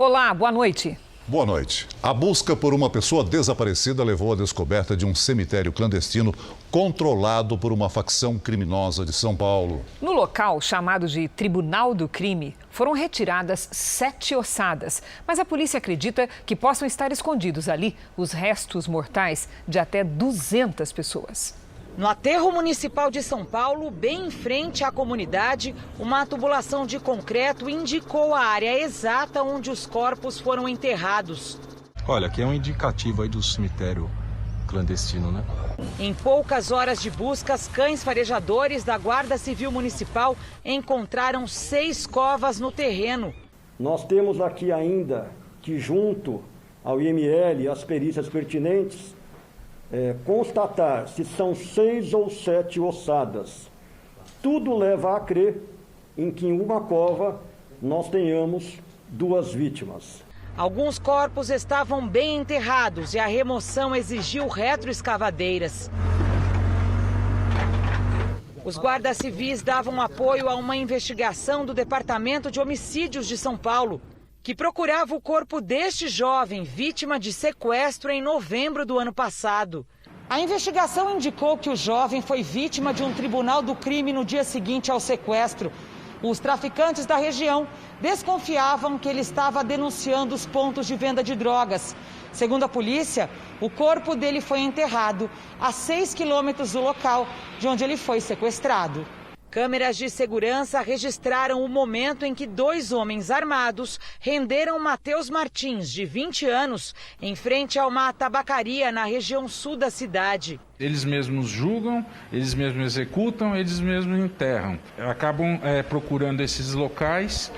Olá, boa noite. Boa noite. A busca por uma pessoa desaparecida levou à descoberta de um cemitério clandestino controlado por uma facção criminosa de São Paulo. No local, chamado de Tribunal do Crime, foram retiradas 7 ossadas. Mas a polícia acredita que possam estar escondidos ali os restos mortais de até 200 pessoas. No aterro municipal de São Paulo, bem em frente à comunidade, uma tubulação de concreto indicou a área exata onde os corpos foram enterrados. Olha, aqui é um indicativo aí do cemitério clandestino, né? Em poucas horas de buscas, cães farejadores da Guarda Civil Municipal encontraram 6 covas no terreno. Nós temos aqui ainda que, junto ao IML e às perícias pertinentes, constatar se são 6 ou 7 ossadas. Tudo leva a crer em que em uma cova nós tenhamos 2 vítimas. Alguns corpos estavam bem enterrados e a remoção exigiu retroescavadeiras. Os guardas civis davam apoio a uma investigação do Departamento de Homicídios de São Paulo, que procurava o corpo deste jovem, vítima de sequestro em novembro do ano passado. A investigação indicou que o jovem foi vítima de um tribunal do crime no dia seguinte ao sequestro. Os traficantes da região desconfiavam que ele estava denunciando os pontos de venda de drogas. Segundo a polícia, o corpo dele foi enterrado a 6 quilômetros do local de onde ele foi sequestrado. Câmeras de segurança registraram o momento em que 2 homens armados renderam Matheus Martins, de 20 anos, em frente a uma tabacaria na região sul da cidade. Eles mesmos julgam, eles mesmos executam, eles mesmos enterram. Acabam procurando esses locais,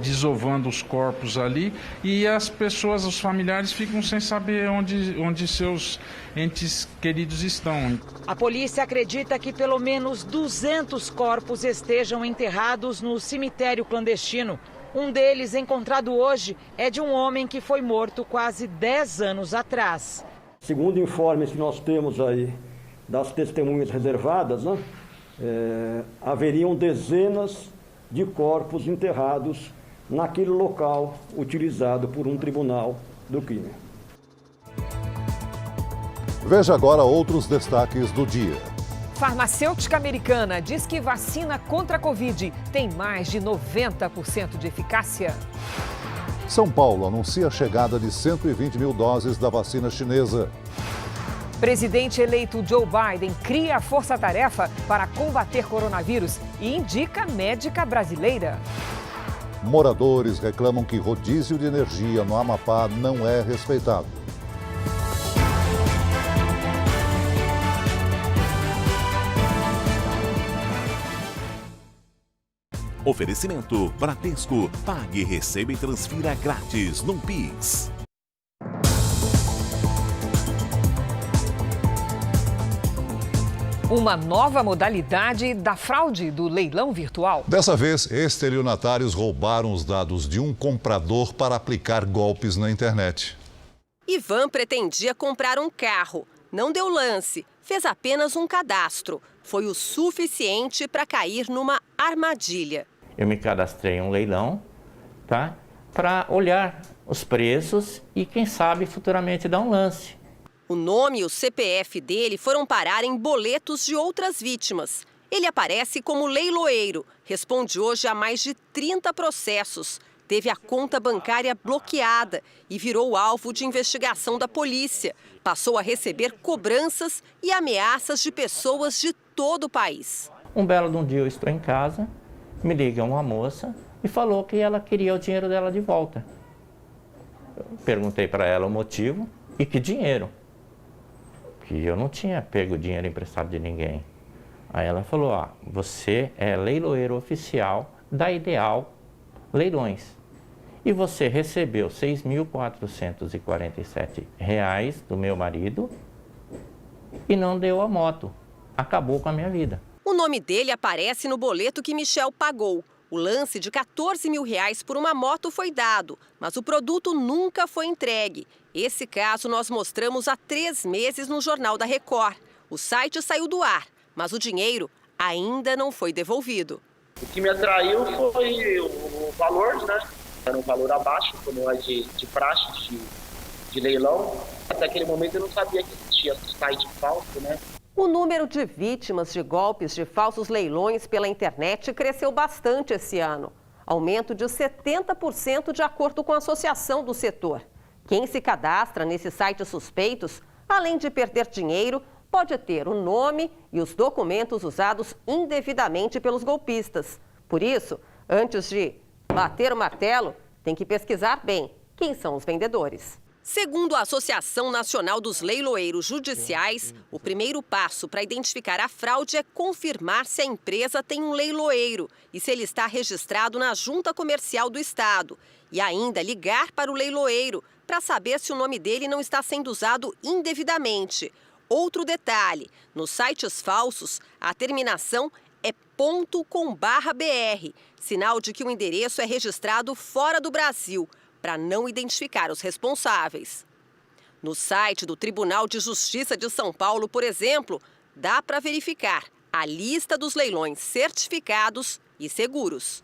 desovando os corpos ali, e as pessoas, os familiares, ficam sem saber onde seus entes queridos estão. A polícia acredita que pelo menos 200 corpos estejam enterrados no cemitério clandestino. Um deles, encontrado hoje, é de um homem que foi morto quase 10 anos atrás. Segundo informes que nós temos aí das testemunhas reservadas, né, haveriam dezenas de corpos enterrados naquele local utilizado por um tribunal do crime. Veja agora outros destaques do dia. Farmacêutica americana diz que vacina contra a Covid tem mais de 90% de eficácia. São Paulo anuncia a chegada de 120 mil doses da vacina chinesa. Presidente eleito Joe Biden cria a força-tarefa para combater coronavírus e indica médica brasileira. Moradores reclamam que rodízio de energia no Amapá não é respeitado. Oferecimento Bradesco. Pague, receba e transfira grátis no Pix. Uma nova modalidade da fraude do leilão virtual. Dessa vez, estelionatários roubaram os dados de um comprador para aplicar golpes na internet. Ivan pretendia comprar um carro. Não deu lance, fez apenas um cadastro. Foi o suficiente para cair numa armadilha. Eu me cadastrei em um leilão, tá? Para olhar os preços e, quem sabe, futuramente dar um lance. O nome e o CPF dele foram parar em boletos de outras vítimas. Ele aparece como leiloeiro, responde hoje a mais de 30 processos. Teve a conta bancária bloqueada e virou alvo de investigação da polícia. Passou a receber cobranças e ameaças de pessoas de todo o país. Um belo de um dia eu estou em casa, me liga uma moça e falou que ela queria o dinheiro dela de volta. Eu perguntei para ela o motivo e que dinheiro. Que eu não tinha pego dinheiro emprestado de ninguém. Aí ela falou, você é leiloeiro oficial da Ideal Leilões. E você recebeu R$ 6.447 do meu marido e não deu a moto. Acabou com a minha vida. O nome dele aparece no boleto que Michel pagou. O lance de R$ 14 mil por uma moto foi dado, mas o produto nunca foi entregue. Esse caso nós mostramos há 3 meses no Jornal da Record. O site saiu do ar, mas o dinheiro ainda não foi devolvido. O que me atraiu foi o valor, né? Era um valor abaixo, como é de praxe de leilão. Até aquele momento eu não sabia que existia site falso, né? O número de vítimas de golpes de falsos leilões pela internet cresceu bastante esse ano. Aumento de 70% de acordo com a associação do setor. Quem se cadastra nesses sites suspeitos, além de perder dinheiro, pode ter o nome e os documentos usados indevidamente pelos golpistas. Por isso, antes de bater o martelo, tem que pesquisar bem quem são os vendedores. Segundo a Associação Nacional dos Leiloeiros Judiciais, o primeiro passo para identificar a fraude é confirmar se a empresa tem um leiloeiro e se ele está registrado na Junta Comercial do Estado. E ainda ligar para o leiloeiro para saber se o nome dele não está sendo usado indevidamente. Outro detalhe, nos sites falsos, a terminação é .com/br, sinal de que o endereço é registrado fora do Brasil, para não identificar os responsáveis. No site do Tribunal de Justiça de São Paulo, por exemplo, dá para verificar a lista dos leilões certificados e seguros.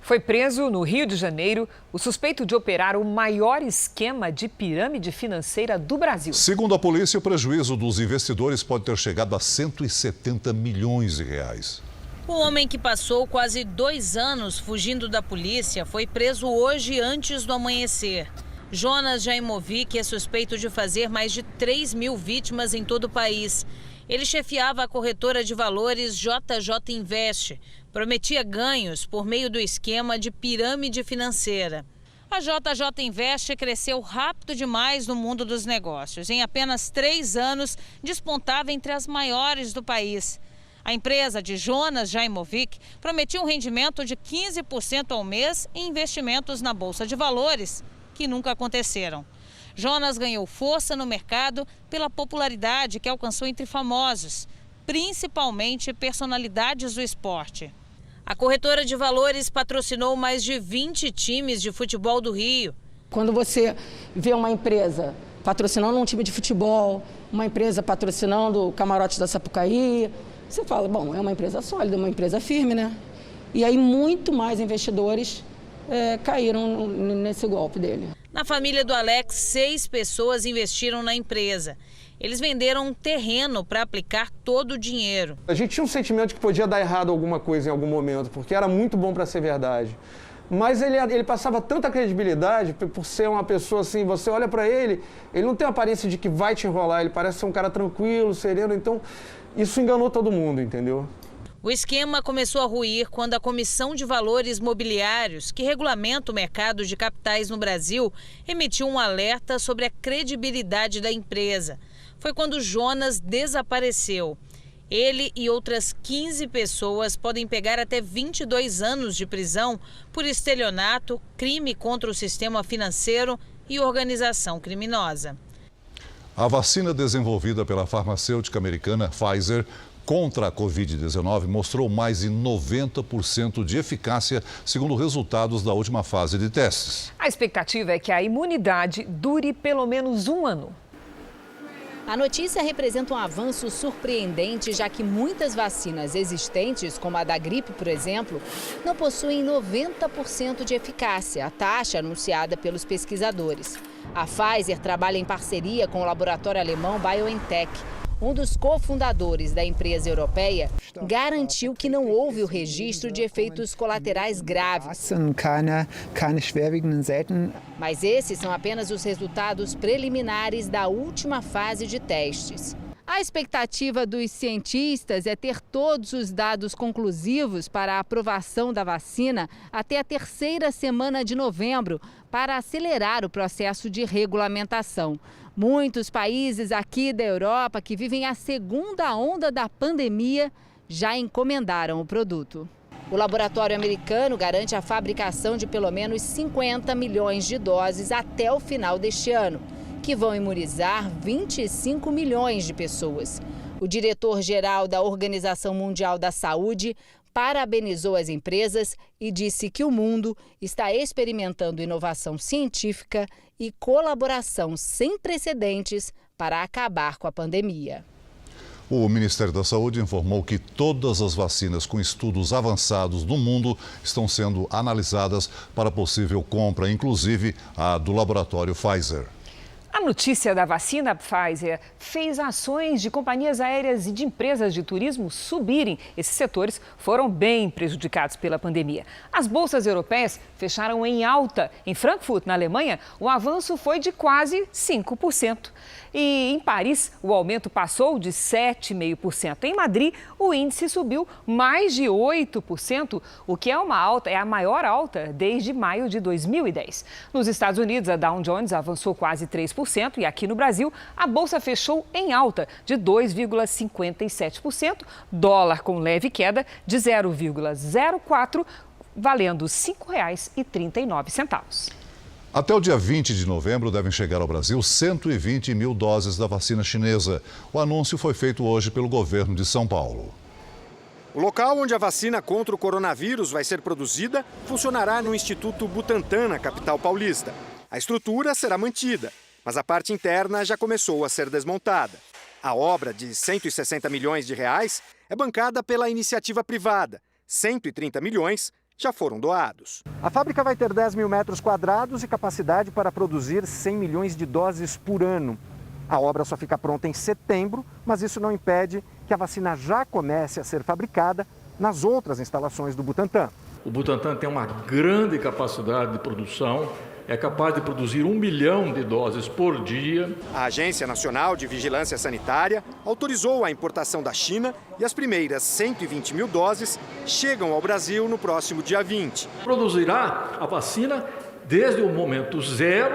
Foi preso no Rio de Janeiro o suspeito de operar o maior esquema de pirâmide financeira do Brasil. Segundo a polícia, o prejuízo dos investidores pode ter chegado a 170 milhões de reais. O homem que passou quase 2 anos fugindo da polícia foi preso hoje antes do amanhecer. Jonas Jaimovic é suspeito de fazer mais de 3 mil vítimas em todo o país. Ele chefiava a corretora de valores JJ Invest. Prometia ganhos por meio do esquema de pirâmide financeira. A JJ Invest cresceu rápido demais no mundo dos negócios. Em apenas 3 anos, despontava entre as maiores do país. A empresa de Jonas Jaimovic prometia um rendimento de 15% ao mês em investimentos na Bolsa de Valores, que nunca aconteceram. Jonas ganhou força no mercado pela popularidade que alcançou entre famosos, principalmente personalidades do esporte. A corretora de valores patrocinou mais de 20 times de futebol do Rio. Quando você vê uma empresa patrocinando um time de futebol, uma empresa patrocinando o Camarote da Sapucaí, você fala, bom, é uma empresa sólida, uma empresa firme, né? E aí muito mais investidores caíram nesse golpe dele. Na família do Alex, 6 pessoas investiram na empresa. Eles venderam um terreno para aplicar todo o dinheiro. A gente tinha um sentimento de que podia dar errado alguma coisa em algum momento, porque era muito bom para ser verdade. Mas ele passava tanta credibilidade por ser uma pessoa assim, você olha para ele não tem a aparência de que vai te enrolar, ele parece ser um cara tranquilo, sereno, então isso enganou todo mundo, entendeu? O esquema começou a ruir quando a Comissão de Valores Mobiliários, que regulamenta o mercado de capitais no Brasil, emitiu um alerta sobre a credibilidade da empresa. Foi quando Jonas desapareceu. Ele e outras 15 pessoas podem pegar até 22 anos de prisão por estelionato, crime contra o sistema financeiro e organização criminosa. A vacina desenvolvida pela farmacêutica americana Pfizer contra a Covid-19 mostrou mais de 90% de eficácia, segundo resultados da última fase de testes. A expectativa é que a imunidade dure pelo menos 1 ano. A notícia representa um avanço surpreendente, já que muitas vacinas existentes, como a da gripe, por exemplo, não possuem 90% de eficácia, a taxa anunciada pelos pesquisadores. A Pfizer trabalha em parceria com o laboratório alemão BioNTech. Um dos cofundadores da empresa europeia garantiu que não houve o registro de efeitos colaterais graves. Mas esses são apenas os resultados preliminares da última fase de testes. A expectativa dos cientistas é ter todos os dados conclusivos para a aprovação da vacina até a 3ª semana de novembro, para acelerar o processo de regulamentação. Muitos países aqui da Europa que vivem a segunda onda da pandemia já encomendaram o produto. O laboratório americano garante a fabricação de pelo menos 50 milhões de doses até o final deste ano, que vão imunizar 25 milhões de pessoas. O diretor-geral da Organização Mundial da Saúde parabenizou as empresas e disse que o mundo está experimentando inovação científica e colaboração sem precedentes para acabar com a pandemia. O Ministério da Saúde informou que todas as vacinas com estudos avançados no mundo estão sendo analisadas para possível compra, inclusive a do laboratório Pfizer. A notícia da vacina Pfizer fez ações de companhias aéreas e de empresas de turismo subirem. Esses setores foram bem prejudicados pela pandemia. As bolsas europeias fecharam em alta. Em Frankfurt, na Alemanha, o avanço foi de quase 5%. E em Paris, o aumento passou de 7,5%. Em Madrid, o índice subiu mais de 8%, o que é a maior alta desde maio de 2010. Nos Estados Unidos, a Dow Jones avançou quase 3% e aqui no Brasil, a bolsa fechou em alta de 2,57%, dólar com leve queda de 0,04%, valendo R$ 5,39. Até o dia 20 de novembro devem chegar ao Brasil 120 mil doses da vacina chinesa. O anúncio foi feito hoje pelo governo de São Paulo. O local onde a vacina contra o coronavírus vai ser produzida funcionará no Instituto Butantan, na capital paulista. A estrutura será mantida, mas a parte interna já começou a ser desmontada. A obra, de 160 milhões de reais, é bancada pela iniciativa privada. 130 milhões já foram doados. A fábrica vai ter 10 mil metros quadrados e capacidade para produzir 100 milhões de doses por ano. A obra só fica pronta em setembro, mas isso não impede que a vacina já comece a ser fabricada nas outras instalações do Butantan. O Butantan tem uma grande capacidade de produção, é capaz de produzir 1 milhão de doses por dia. A Agência Nacional de Vigilância Sanitária autorizou a importação da China e as primeiras 120 mil doses chegam ao Brasil no próximo dia 20. Produzirá a vacina desde o momento zero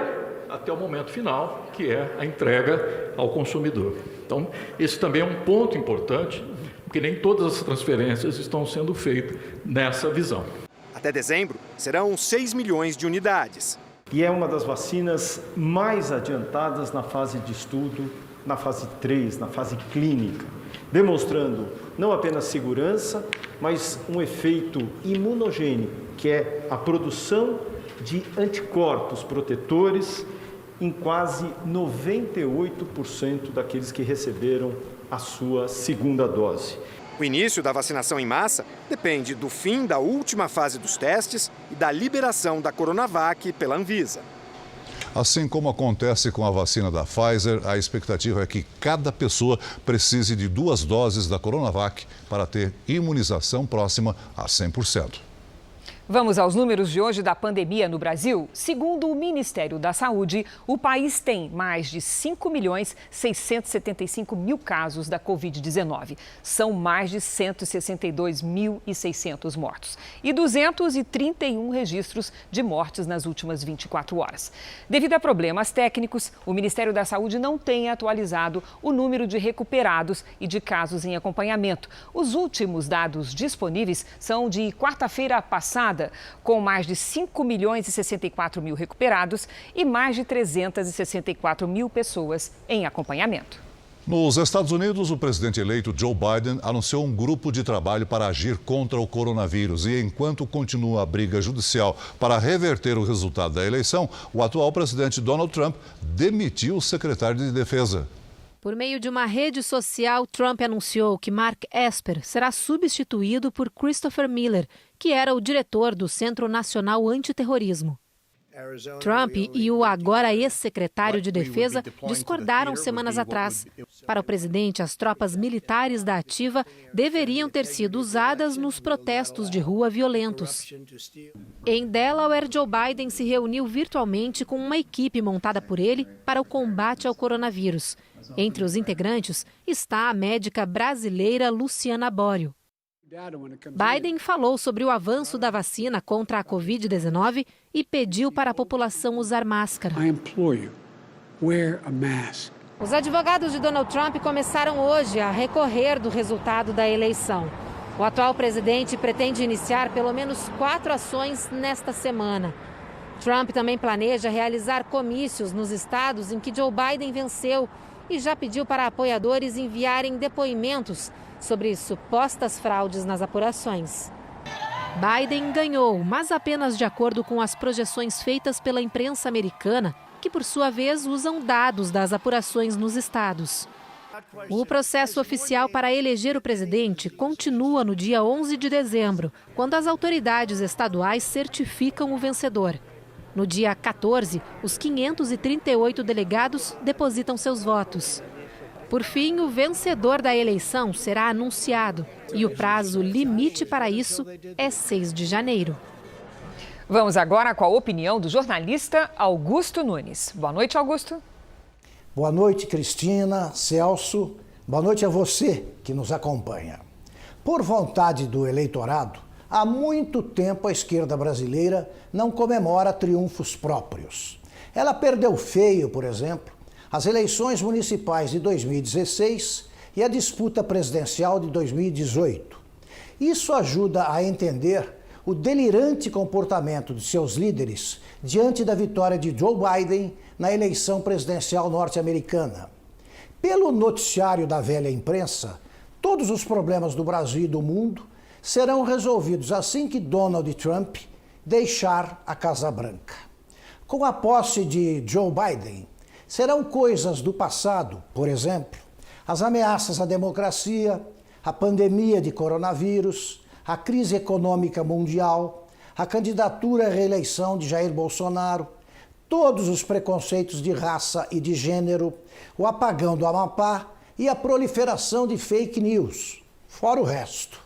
até o momento final, que é a entrega ao consumidor. Então, esse também é um ponto importante, porque nem todas as transferências estão sendo feitas nessa visão. Até dezembro, serão 6 milhões de unidades. E é uma das vacinas mais adiantadas na fase de estudo, na fase 3, na fase clínica, demonstrando não apenas segurança, mas um efeito imunogênico, que é a produção de anticorpos protetores em quase 98% daqueles que receberam a sua segunda dose. O início da vacinação em massa depende do fim da última fase dos testes e da liberação da Coronavac pela Anvisa. Assim como acontece com a vacina da Pfizer, a expectativa é que cada pessoa precise de 2 doses da Coronavac para ter imunização próxima a 100%. Vamos aos números de hoje da pandemia no Brasil. Segundo o Ministério da Saúde, o país tem mais de 5.675.000 casos da Covid-19. São mais de 162.600 mortos e 231 registros de mortes nas últimas 24 horas. Devido a problemas técnicos, o Ministério da Saúde não tem atualizado o número de recuperados e de casos em acompanhamento. Os últimos dados disponíveis são de quarta-feira passada, com mais de 5.064.000 recuperados e mais de 364.000 pessoas em acompanhamento. Nos Estados Unidos, o presidente eleito Joe Biden anunciou um grupo de trabalho para agir contra o coronavírus. E enquanto continua a briga judicial para reverter o resultado da eleição, o atual presidente Donald Trump demitiu o secretário de Defesa. Por meio de uma rede social, Trump anunciou que Mark Esper será substituído por Christopher Miller, que era o diretor do Centro Nacional Antiterrorismo. Trump e o agora ex-secretário de Defesa discordaram semanas atrás. Para o presidente, as tropas militares da ativa deveriam ter sido usadas nos protestos de rua violentos. Em Delaware, Joe Biden se reuniu virtualmente com uma equipe montada por ele para o combate ao coronavírus. Entre os integrantes está a médica brasileira Luciana Bório. Biden falou sobre o avanço da vacina contra a Covid-19 e pediu para a população usar máscara. Os advogados de Donald Trump começaram hoje a recorrer do resultado da eleição. O atual presidente pretende iniciar pelo menos 4 ações nesta semana. Trump também planeja realizar comícios nos estados em que Joe Biden venceu e já pediu para apoiadores enviarem depoimentos sobre supostas fraudes nas apurações. Biden ganhou, mas apenas de acordo com as projeções feitas pela imprensa americana, que por sua vez usam dados das apurações nos estados. O processo oficial para eleger o presidente continua no dia 11 de dezembro, quando as autoridades estaduais certificam o vencedor. No dia 14, os 538 delegados depositam seus votos. Por fim, o vencedor da eleição será anunciado e o prazo limite para isso é 6 de janeiro. Vamos agora com a opinião do jornalista Augusto Nunes. Boa noite, Augusto. Boa noite, Cristina, Celso. Boa noite a você que nos acompanha. Por vontade do eleitorado, há muito tempo a esquerda brasileira não comemora triunfos próprios. Ela perdeu feio, por exemplo, as eleições municipais de 2016 e a disputa presidencial de 2018. Isso ajuda a entender o delirante comportamento de seus líderes diante da vitória de Joe Biden na eleição presidencial norte-americana. Pelo noticiário da velha imprensa, todos os problemas do Brasil e do mundo serão resolvidos assim que Donald Trump deixar a Casa Branca. Com a posse de Joe Biden, serão coisas do passado, por exemplo, as ameaças à democracia, a pandemia de coronavírus, a crise econômica mundial, a candidatura à reeleição de Jair Bolsonaro, todos os preconceitos de raça e de gênero, o apagão do Amapá e a proliferação de fake news, fora o resto.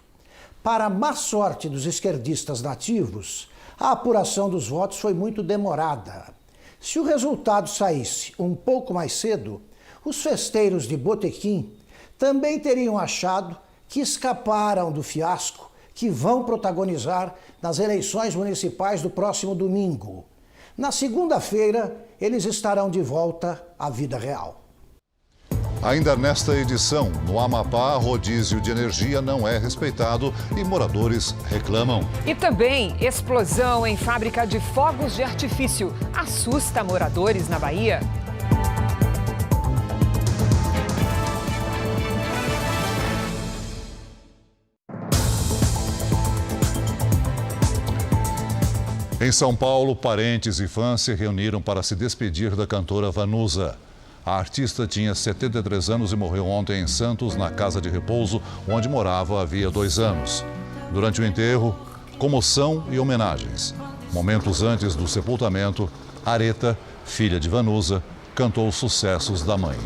Para a má sorte dos esquerdistas nativos, a apuração dos votos foi muito demorada. Se o resultado saísse um pouco mais cedo, os festeiros de botequim também teriam achado que escaparam do fiasco que vão protagonizar nas eleições municipais do próximo domingo. Na segunda-feira, eles estarão de volta à vida real. Ainda nesta edição, no Amapá, rodízio de energia não é respeitado e moradores reclamam. E também, explosão em fábrica de fogos de artifício assusta moradores na Bahia. Em São Paulo, parentes e fãs se reuniram para se despedir da cantora Vanusa. A artista tinha 73 anos e morreu ontem em Santos, na casa de repouso, onde morava havia 2 anos. Durante o enterro, comoção e homenagens. Momentos antes do sepultamento, Areta, filha de Vanusa, cantou os sucessos da mãe.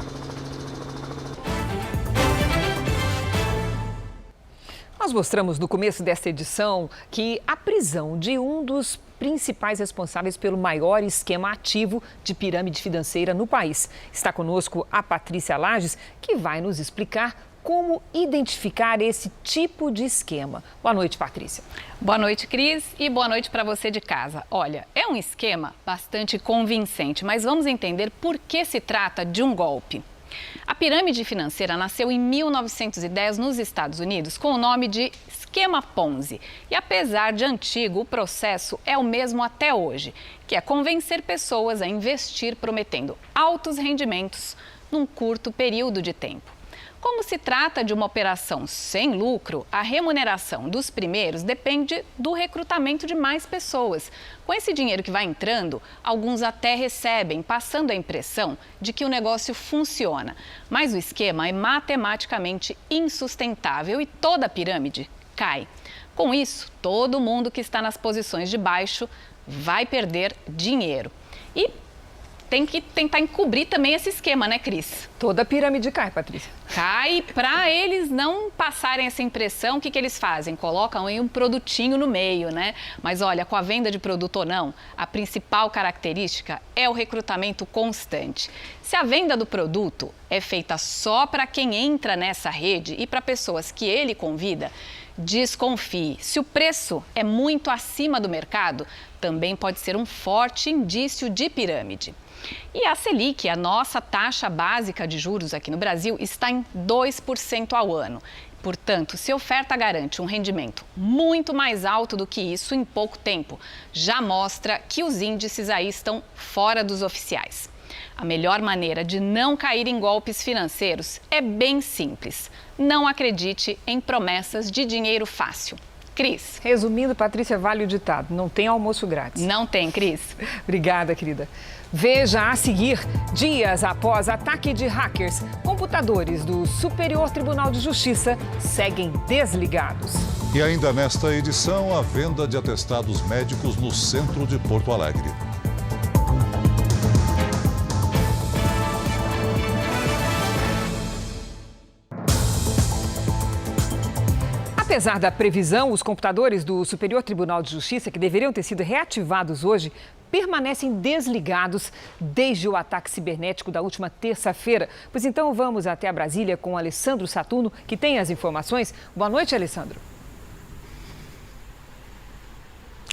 Nós mostramos no começo desta edição que a prisão de um dos principais responsáveis pelo maior esquema ativo de pirâmide financeira no país. Está conosco a Patrícia Lages, que vai nos explicar como identificar esse tipo de esquema. Boa noite, Patrícia. Boa noite, Cris, e boa noite para você de casa. Olha, é um esquema bastante convincente, mas vamos entender por que se trata de um golpe. A pirâmide financeira nasceu em 1910 nos Estados Unidos com o nome de esquema Ponzi. E apesar de antigo, o processo é o mesmo até hoje, que é convencer pessoas a investir prometendo altos rendimentos num curto período de tempo. Como se trata de uma operação sem lucro, a remuneração dos primeiros depende do recrutamento de mais pessoas. Com esse dinheiro que vai entrando, alguns até recebem, passando a impressão de que o negócio funciona. Mas o esquema é matematicamente insustentável e toda a pirâmide cai. Com isso, todo mundo que está nas posições de baixo vai perder dinheiro. E tem que tentar encobrir também esse esquema, né, Cris? Toda a pirâmide cai, Patrícia. Cai. Para eles não passarem essa impressão, o que eles fazem? Colocam aí um produtinho no meio, né? Mas olha, com a venda de produto ou não, a principal característica é o recrutamento constante. Se a venda do produto é feita só para quem entra nessa rede e para pessoas que ele convida, desconfie. Se o preço é muito acima do mercado, também pode ser um forte indício de pirâmide. E a Selic, a nossa taxa básica de juros aqui no Brasil, está em 2% ao ano. Portanto, se a oferta garante um rendimento muito mais alto do que isso em pouco tempo, já mostra que os índices aí estão fora dos oficiais. A melhor maneira de não cair em golpes financeiros é bem simples. Não acredite em promessas de dinheiro fácil. Cris. Resumindo, Patrícia, vale o ditado: não tem almoço grátis. Não tem, Cris. Obrigada, querida. Veja a seguir: dias após ataque de hackers, computadores do Superior Tribunal de Justiça seguem desligados. E ainda nesta edição, a venda de atestados médicos no centro de Porto Alegre. Apesar da previsão, os computadores do Superior Tribunal de Justiça, que deveriam ter sido reativados hoje, permanecem desligados desde o ataque cibernético da última terça-feira. Pois então vamos até a Brasília com o Alessandro Saturno, que tem as informações. Boa noite, Alessandro.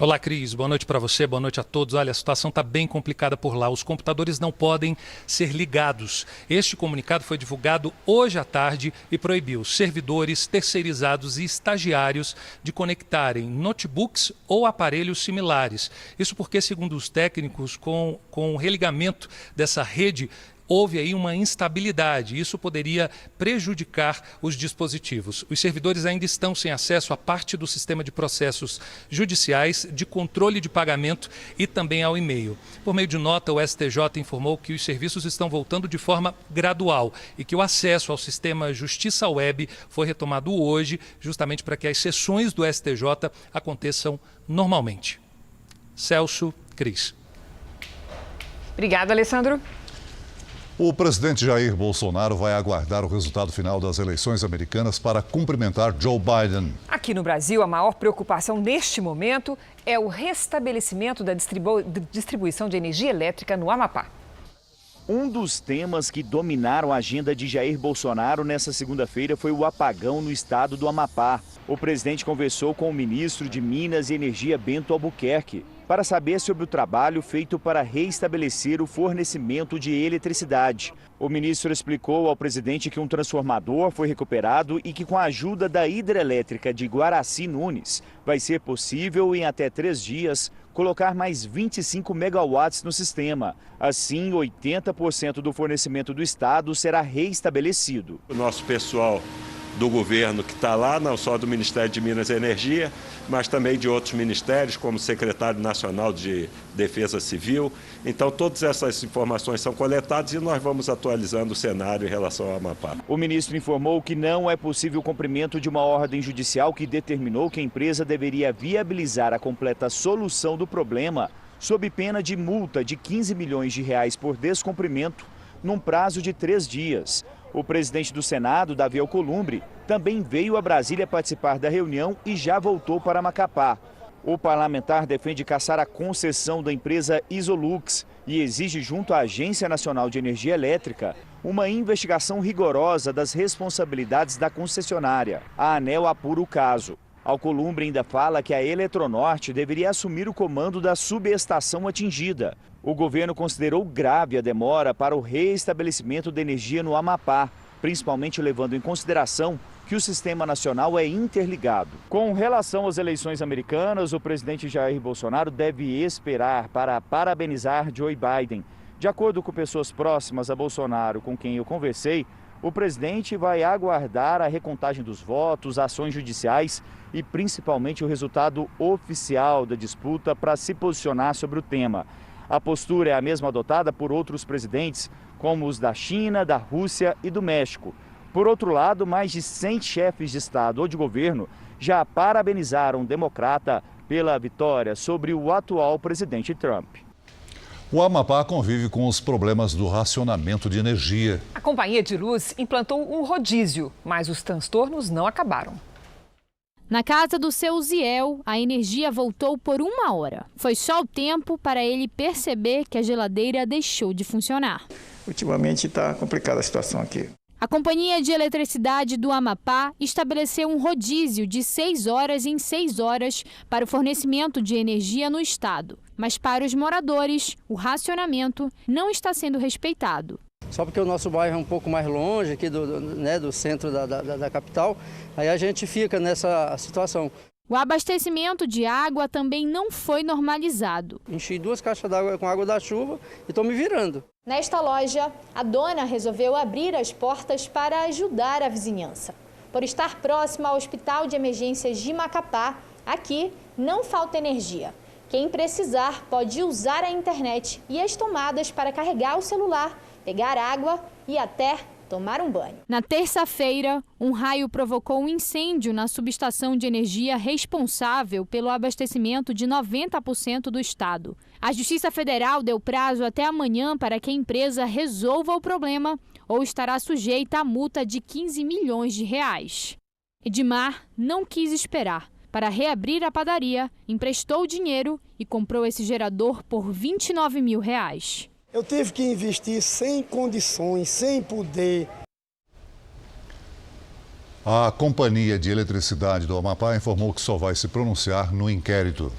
Olá, Cris. Boa noite para você, boa noite a todos. Olha, a situação está bem complicada por lá. Os computadores não podem ser ligados. Este comunicado foi divulgado hoje à tarde e proibiu servidores, terceirizados e estagiários de conectarem notebooks ou aparelhos similares. Isso porque, segundo os técnicos, com o religamento dessa rede, houve aí uma instabilidade. Isso poderia prejudicar os dispositivos. Os servidores ainda estão sem acesso a parte do sistema de processos judiciais, de controle de pagamento e também ao e-mail. Por meio de nota, o STJ informou que os serviços estão voltando de forma gradual e que o acesso ao sistema Justiça Web foi retomado hoje, justamente para que as sessões do STJ aconteçam normalmente. Celso, Cris. Obrigada, Alessandro. O presidente Jair Bolsonaro vai aguardar o resultado final das eleições americanas para cumprimentar Joe Biden. Aqui no Brasil, a maior preocupação neste momento é o restabelecimento da distribuição de energia elétrica no Amapá. Um dos temas que dominaram a agenda de Jair Bolsonaro nesta segunda-feira foi o apagão no estado do Amapá. O presidente conversou com o ministro de Minas e Energia, Bento Albuquerque, para saber sobre o trabalho feito para reestabelecer o fornecimento de eletricidade. O ministro explicou ao presidente que um transformador foi recuperado e que, com a ajuda da hidrelétrica de Guaraci Nunes, vai ser possível, em até 3 dias, colocar mais 25 megawatts no sistema. Assim, 80% do fornecimento do estado será reestabelecido. O nosso pessoal do governo que está lá, não só do Ministério de Minas e Energia, mas também de outros ministérios, como o Secretário Nacional de Defesa Civil. Então, todas essas informações são coletadas e nós vamos atualizando o cenário em relação ao Amapá. O ministro informou que não é possível o cumprimento de uma ordem judicial que determinou que a empresa deveria viabilizar a completa solução do problema, sob pena de multa de 15 milhões de reais por descumprimento, num prazo de 3 dias. O presidente do Senado, Davi Alcolumbre, também veio a Brasília participar da reunião e já voltou para Macapá. O parlamentar defende cassar a concessão da empresa Isolux e exige, junto à Agência Nacional de Energia Elétrica, uma investigação rigorosa das responsabilidades da concessionária. A ANEEL apura o caso. Alcolumbre ainda fala que a Eletronorte deveria assumir o comando da subestação atingida. O governo considerou grave a demora para o reestabelecimento da energia no Amapá, principalmente levando em consideração que o sistema nacional é interligado. Com relação às eleições americanas, o presidente Jair Bolsonaro deve esperar para parabenizar Joe Biden. De acordo com pessoas próximas a Bolsonaro com quem eu conversei, o presidente vai aguardar a recontagem dos votos, ações judiciais e principalmente o resultado oficial da disputa para se posicionar sobre o tema. A postura é a mesma adotada por outros presidentes, como os da China, da Rússia e do México. Por outro lado, mais de 100 chefes de Estado ou de governo já parabenizaram o democrata pela vitória sobre o atual presidente Trump. O Amapá convive com os problemas do racionamento de energia. A companhia de luz implantou um rodízio, mas os transtornos não acabaram. Na casa do seu Ziel, a energia voltou por 1 hora. Foi só o tempo para ele perceber que a geladeira deixou de funcionar. Ultimamente está complicada a situação aqui. A Companhia de Eletricidade do Amapá estabeleceu um rodízio de 6 horas em 6 horas para o fornecimento de energia no estado. Mas para os moradores, o racionamento não está sendo respeitado. Só porque o nosso bairro é um pouco mais longe aqui do centro da capital, aí a gente fica nessa situação. O abastecimento de água também não foi normalizado. Enchi 2 caixas d'água com água da chuva e estou me virando. Nesta loja, a dona resolveu abrir as portas para ajudar a vizinhança. Por estar próximo ao Hospital de Emergências de Macapá, aqui não falta energia. Quem precisar pode usar a internet e as tomadas para carregar o celular, pegar água e até tomar um banho. Na terça-feira, um raio provocou um incêndio na subestação de energia responsável pelo abastecimento de 90% do estado. A Justiça Federal deu prazo até amanhã para que a empresa resolva o problema ou estará sujeita a multa de 15 milhões de reais. Edmar não quis esperar. Para reabrir a padaria, emprestou dinheiro e comprou esse gerador por R$29 mil. Eu tive que investir sem condições, sem poder. A Companhia de Eletricidade do Amapá informou que só vai se pronunciar no inquérito.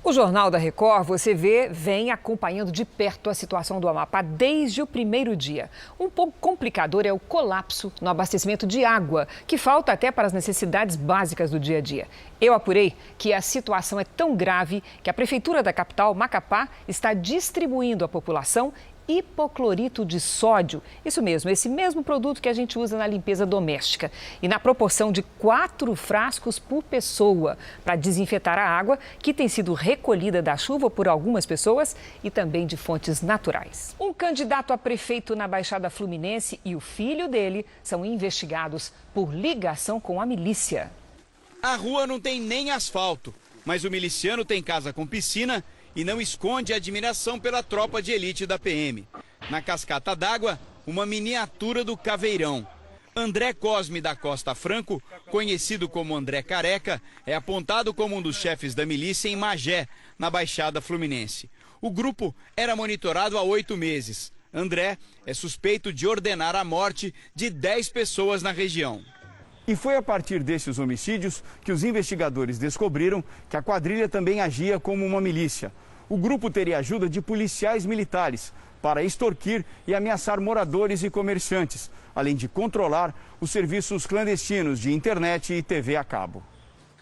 O Jornal da Record, você vê, vem acompanhando de perto a situação do Amapá desde o primeiro dia. Um pouco complicador é o colapso no abastecimento de água, que falta até para as necessidades básicas do dia a dia. Eu apurei que a situação é tão grave que a Prefeitura da capital, Macapá, está distribuindo à população hipoclorito de sódio. Isso mesmo, esse mesmo produto que a gente usa na limpeza doméstica. E na proporção de 4 frascos por pessoa, para desinfetar a água que tem sido recolhida da chuva por algumas pessoas e também de fontes naturais. Um candidato a prefeito na Baixada Fluminense e o filho dele são investigados por ligação com a milícia. A rua não tem nem asfalto, mas o miliciano tem casa com piscina e não esconde a admiração pela tropa de elite da PM. Na cascata d'água, uma miniatura do Caveirão. André Cosme da Costa Franco, conhecido como André Careca, é apontado como um dos chefes da milícia em Magé, na Baixada Fluminense. O grupo era monitorado há 8 meses. André é suspeito de ordenar a morte de 10 pessoas na região. E foi a partir desses homicídios que os investigadores descobriram que a quadrilha também agia como uma milícia. O grupo teria ajuda de policiais militares para extorquir e ameaçar moradores e comerciantes, além de controlar os serviços clandestinos de internet e TV a cabo.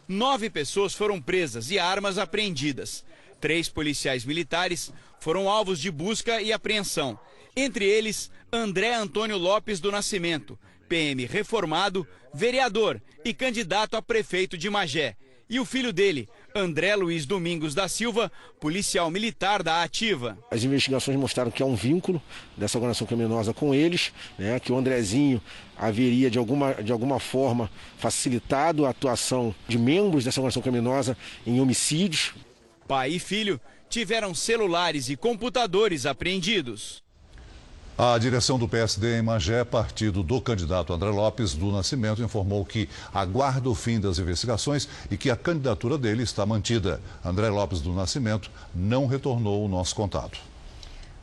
9 pessoas foram presas e armas apreendidas. 3 policiais militares foram alvos de busca e apreensão. Entre eles, André Antônio Lopes do Nascimento, PM reformado, vereador e candidato a prefeito de Magé. E o filho dele, André Luiz Domingos da Silva, policial militar da Ativa. As investigações mostraram que há um vínculo dessa organização criminosa com eles, que o Andrezinho haveria de alguma forma facilitado a atuação de membros dessa organização criminosa em homicídios. Pai e filho tiveram celulares e computadores apreendidos. A direção do PSD em Magé, partido do candidato André Lopes do Nascimento, informou que aguarda o fim das investigações e que a candidatura dele está mantida. André Lopes do Nascimento não retornou o nosso contato.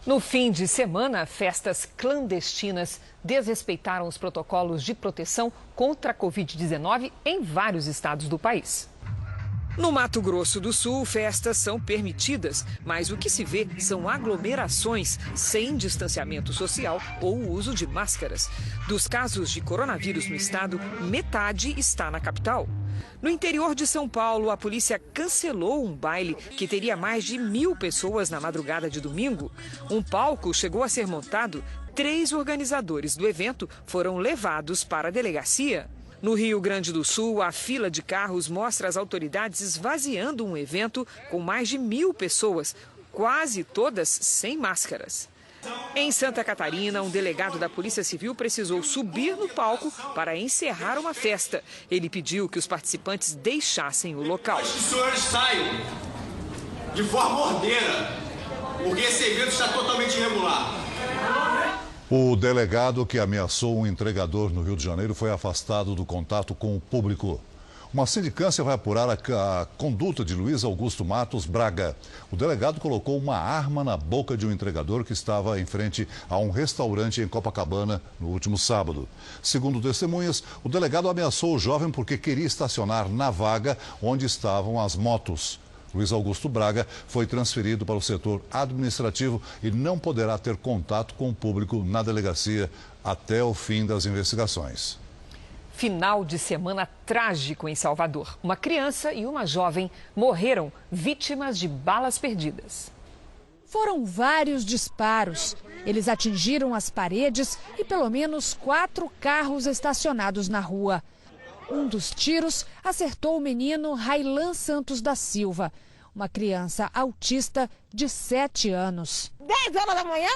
No fim de semana, festas clandestinas desrespeitaram os protocolos de proteção contra a Covid-19 em vários estados do país. No Mato Grosso do Sul, festas são permitidas, mas o que se vê são aglomerações sem distanciamento social ou o uso de máscaras. Dos casos de coronavírus no estado, metade está na capital. No interior de São Paulo, a polícia cancelou um baile que teria mais de 1.000 pessoas na madrugada de domingo. Um palco chegou a ser montado. 3 organizadores do evento foram levados para a delegacia. No Rio Grande do Sul, a fila de carros mostra as autoridades esvaziando um evento com mais de 1.000 pessoas, quase todas sem máscaras. Em Santa Catarina, um delegado da Polícia Civil precisou subir no palco para encerrar uma festa. Ele pediu que os participantes deixassem o local. Que os senhores saiam de forma ordeira, porque esse evento está totalmente irregular. O delegado que ameaçou um entregador no Rio de Janeiro foi afastado do contato com o público. Uma sindicância vai apurar a conduta de Luiz Augusto Matos Braga. O delegado colocou uma arma na boca de um entregador que estava em frente a um restaurante em Copacabana no último sábado. Segundo testemunhas, o delegado ameaçou o jovem porque queria estacionar na vaga onde estavam as motos. Luiz Augusto Braga foi transferido para o setor administrativo e não poderá ter contato com o público na delegacia até o fim das investigações. Final de semana trágico em Salvador. Uma criança e uma jovem morreram vítimas de balas perdidas. Foram vários disparos. Eles atingiram as paredes e pelo menos 4 carros estacionados na rua. Um dos tiros acertou o menino Railan Santos da Silva, uma criança autista de 7 anos. 10 horas da manhã?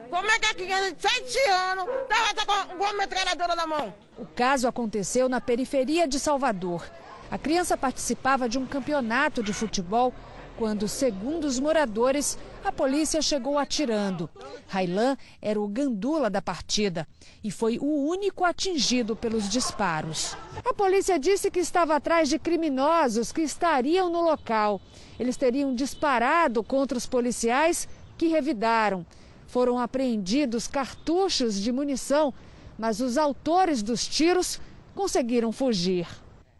Como é que a criança de 7 anos estava com uma metralhadora na mão? O caso aconteceu na periferia de Salvador. A criança participava de um campeonato de futebol quando, segundo os moradores, a polícia chegou atirando. Railan era o gandula da partida e foi o único atingido pelos disparos. A polícia disse que estava atrás de criminosos que estariam no local. Eles teriam disparado contra os policiais que revidaram. Foram apreendidos cartuchos de munição, mas os autores dos tiros conseguiram fugir.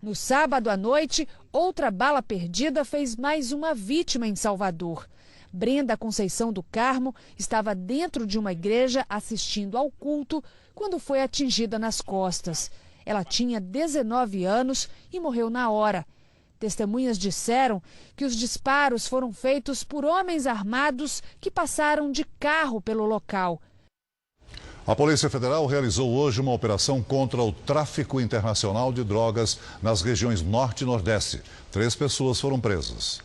No sábado à noite, outra bala perdida fez mais uma vítima em Salvador. Brenda Conceição do Carmo estava dentro de uma igreja assistindo ao culto quando foi atingida nas costas. Ela tinha 19 anos e morreu na hora. Testemunhas disseram que os disparos foram feitos por homens armados que passaram de carro pelo local. A Polícia Federal realizou hoje uma operação contra o tráfico internacional de drogas nas regiões Norte e Nordeste. 3 pessoas foram presas.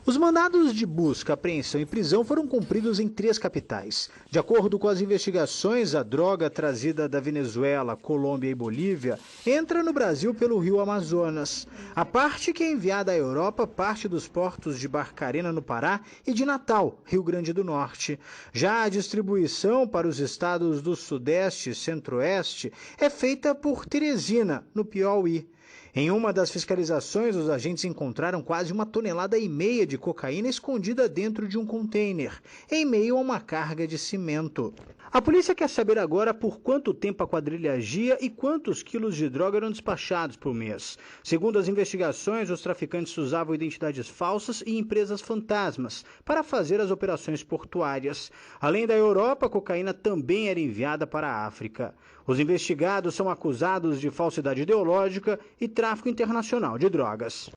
Os mandados de busca, apreensão e prisão foram cumpridos em 3 capitais. De acordo com as investigações, a droga trazida da Venezuela, Colômbia e Bolívia entra no Brasil pelo rio Amazonas. A parte que é enviada à Europa parte dos portos de Barcarena, no Pará, e de Natal, Rio Grande do Norte. Já a distribuição para os estados do Sudeste e Centro-Oeste é feita por Teresina, no Piauí. Em uma das fiscalizações, os agentes encontraram quase 1,5 toneladas de cocaína escondida dentro de um container, em meio a uma carga de cimento. A polícia quer saber agora por quanto tempo a quadrilha agia e quantos quilos de droga eram despachados por mês. Segundo as investigações, os traficantes usavam identidades falsas e empresas fantasmas para fazer as operações portuárias. Além da Europa, a cocaína também era enviada para a África. Os investigados são acusados de falsidade ideológica e tráfico internacional de drogas.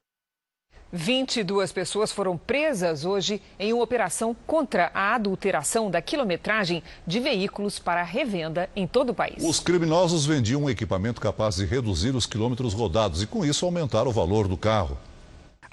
22 pessoas foram presas hoje em uma operação contra a adulteração da quilometragem de veículos para revenda em todo o país. Os criminosos vendiam um equipamento capaz de reduzir os quilômetros rodados e, com isso, aumentar o valor do carro.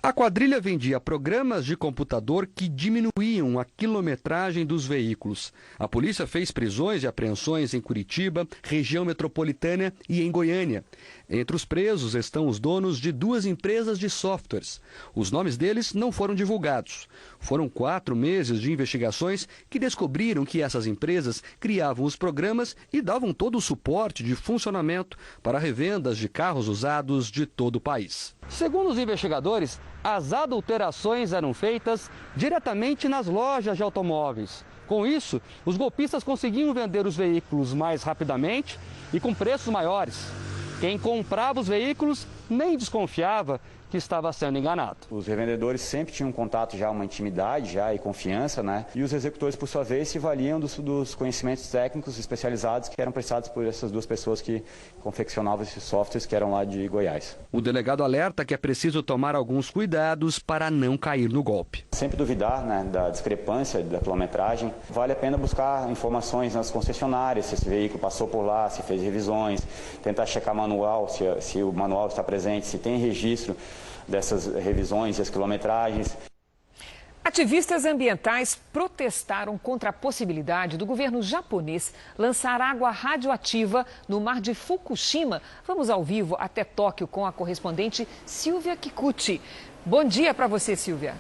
A quadrilha vendia programas de computador que diminuíam a quilometragem dos veículos. A polícia fez prisões e apreensões em Curitiba, região metropolitana e em Goiânia. Entre os presos estão os donos de 2 empresas de softwares. Os nomes deles não foram divulgados. Foram 4 meses de investigações que descobriram que essas empresas criavam os programas e davam todo o suporte de funcionamento para revendas de carros usados de todo o país. Segundo os investigadores, as adulterações eram feitas diretamente nas lojas de automóveis. Com isso, os golpistas conseguiam vender os veículos mais rapidamente e com preços maiores. Quem comprava os veículos nem desconfiava que estava sendo enganado. Os revendedores sempre tinham contato já, uma intimidade já e confiança, né? E os executores, por sua vez, se valiam dos conhecimentos técnicos especializados que eram prestados por essas 2 pessoas que confeccionavam esses softwares, que eram lá de Goiás. O delegado alerta que é preciso tomar alguns cuidados para não cair no golpe. Sempre duvidar, né, da discrepância da quilometragem. Vale a pena buscar informações nas concessionárias, se esse veículo passou por lá, se fez revisões, tentar checar manual, se o manual está presente, se tem registro dessas revisões e as quilometragens. Ativistas ambientais protestaram contra a possibilidade do governo japonês lançar água radioativa no mar de Fukushima. Vamos ao vivo até Tóquio com a correspondente Silvia Kikuchi. Bom dia para você, Silvia.